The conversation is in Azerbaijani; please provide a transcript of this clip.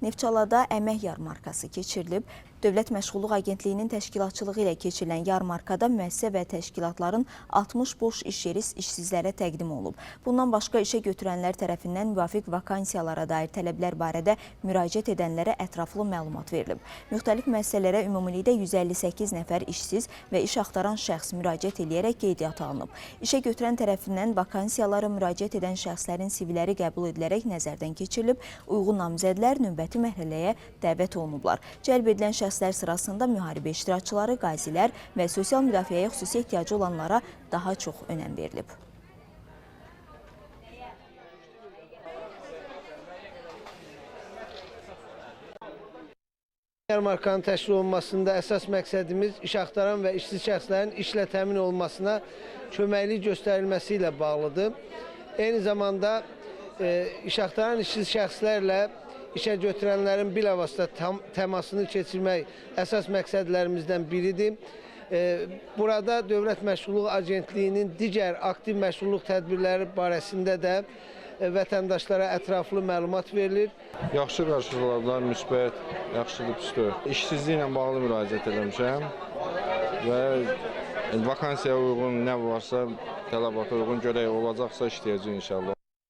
Neftçalada əmək yarmarkası keçirilib. Dövlət Məşğulluq Agentliyinin təşkilatçılığı ilə keçirilən yarmarkada müəssisə və təşkilatların 60 boş iş yeri işsizlərə təqdim olunub. Bundan başqa işə götürənlər tərəfindən müvafiq vakansiyalara dair tələblər barədə müraciət edənlərə ətraflı məlumat verilib. Müxtəlif müəssisələrə ümumilikdə 158 nəfər işsiz və iş axtaran şəxs müraciət edərək qeydiyyata alınıb. İşə götürən tərəfindən vakansiyalara müraciət edən şəxslərin CVləri qəbul edilərək nəzərdən keçirilib. Uyğun namizədlər növbəti mərhələyə dəvət olunublar. Cəlb edilən şəxslər sırasında müharibə iştirakçıları, qazilər və sosial müdafiəyə xüsusi ehtiyacı olanlara daha çox önəm verilib. Yarmarkanın təşkil olunmasında əsas məqsədimiz iş axtaran və işsiz şəxslərin işlə təmin olunmasına köməklik göstərilməsi ilə bağlıdır. Eyni zamanda iş axtaran işsiz şəxslərlə işə götürənlərin bilavasitə təmasını keçirmək əsas məqsədlərimizdən biridir. Burada Dövlət Məşğulluq Agentliyinin digər aktiv məşğulluq tədbirləri barəsində də vətəndaşlara ətraflı məlumat verilir. Yaxşı qarşıladılar, müsbət, yaxşıdır, pisdir. İşsizliklə bağlı müraciət etmişəm və vakansiyaya uyğun nə varsa, tələbata uyğun görək olacaqsa işləyəcək inşallah.